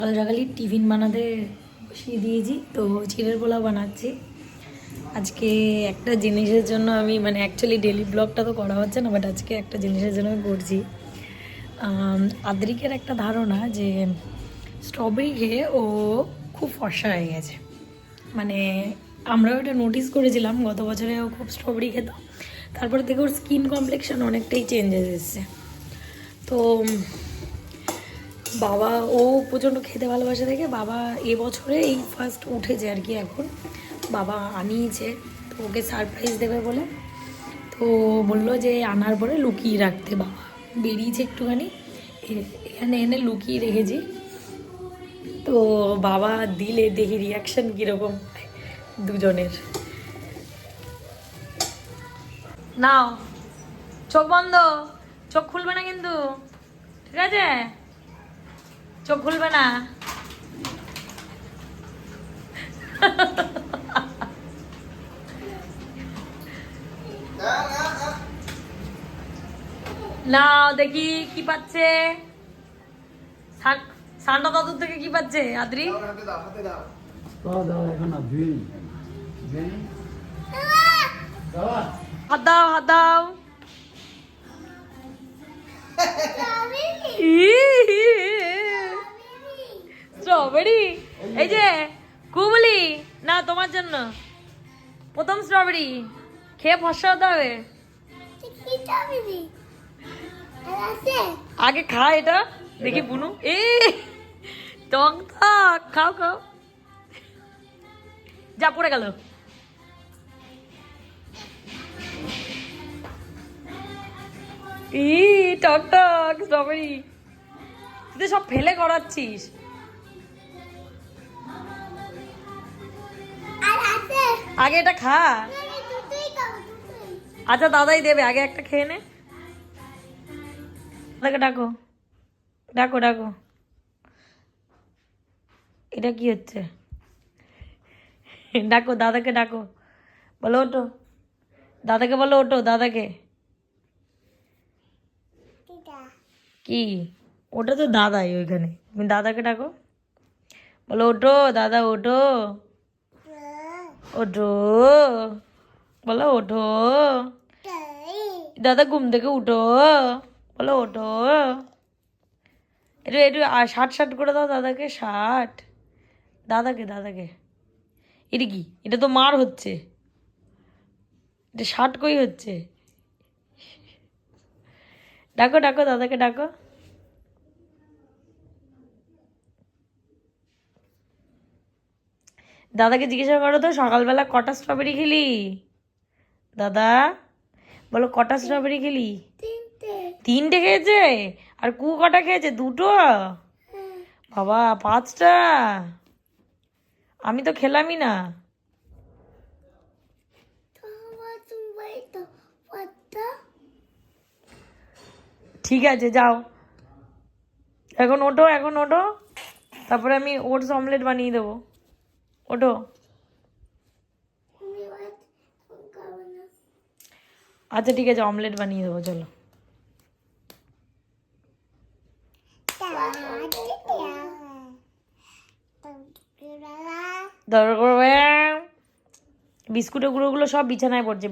সকাল সকালই টিফিন বানাতে বসিয়ে দিয়েছি, তো চিড়ের পোলাও বানাচ্ছি আজকে। একটা জিনিসের জন্য আমি অ্যাকচুয়ালি ডেলি ব্লগটা তো করা হচ্ছে না, বাট আজকে একটা জিনিসের জন্য আমি করছি। আদ্রিকের একটা ধারণা যে স্ট্রবেরি খেয়ে ও খুব ফর্সা হয়ে গেছে। আমরাও এটা নোটিস করেছিলাম, গত বছরে ও খুব স্ট্রবেরি খেত, তারপরে থেকে ওর স্কিন কমপ্লেকশন অনেকটাই চেঞ্জেস এসছে। তো বাবা ও প্রচণ্ড খেতে ভালোবাসে দেখে বাবা এবছরে এই ফার্স্ট উঠেছে আর কি, এখন বাবা আনিয়েছে, তো ওকে সারপ্রাইজ দেবে বলে। তো বললো যে আনার পরে লুকিয়ে রাখতে, বাবা বেরিয়েছে একটুখানি, এখানে এনে লুকিয়ে রেখেছি। তো বাবা দিলে দেখি রিয়াকশান কীরকম দুজনের। নাও, চোখ বন্ধ, চোখ খুলবে না কিন্তু, ঠিক আছে? চোখ খুলবে না। নাও দেখি কি পাচ্ছে। সান্ডা দাদুর থেকে কি পাচ্ছে আদ্রি? হাত দাও, হাত দাও। স্ট্রবেরি, এই যে কুবলি, না তোমার জন্য প্রথম স্ট্রবেরি খেয়ে ফসা হতে হবে। আগে খা এটা, দেখি বুনু। এ টক টক, খাও খাও। যা পড়ে গেল। ই টক টক স্ট্রবেরি, তুই সব ফেলে করাচ্ছিস। আগে এটা খা। আচ্ছা দাদাই দেবে, আগে একটা খেয়ে নে। দাদাকে ডাকো, ডাকো ডাকো। এটা কি হচ্ছে? ডাকো দাদাকে, ডাকো, বলো ওটো, দাদাকে বলো ওটো, দাদাকে। কি? ওটা তো দাদাই ওইখানে, তুমি দাদাকে ডাকো, বলো ওটো দাদা, ওটো ওঠো, বলো ওঠো দাদা, ঘুম থেকে উঠো, বলো ওঠো। একটু একটু ষাট ষাট করে দাও দাদাকে, ষাট। দাদাকে, দাদাকে। এটা কি? এটা তো মার হচ্ছে, এটা ষাট কই হচ্ছে। ডাকো ডাকো দাদাকে, ডাকো। দাদাকে জিজ্ঞাসা করো তো সকালবেলা কটা স্ট্রবেরি খেলি। দাদা বলো কটা স্ট্রবেরি খেলি? তিনটে খেয়েছে। আর কটা খেয়েছে? দুটো। বাবা, পাঁচটা। আমি তো খেলামই না। ঠিক আছে যাও, এখন ওঠো, এখন ওঠো, তারপরে আমি ওটস অমলেট বানিয়ে দেবো। ওঠো। আচ্ছা ঠিক আছে, অমলেট বানিয়ে দেবো, চলো। বিস্কুটের গুঁড়োগুলো সব বিছানায় পড়ছে।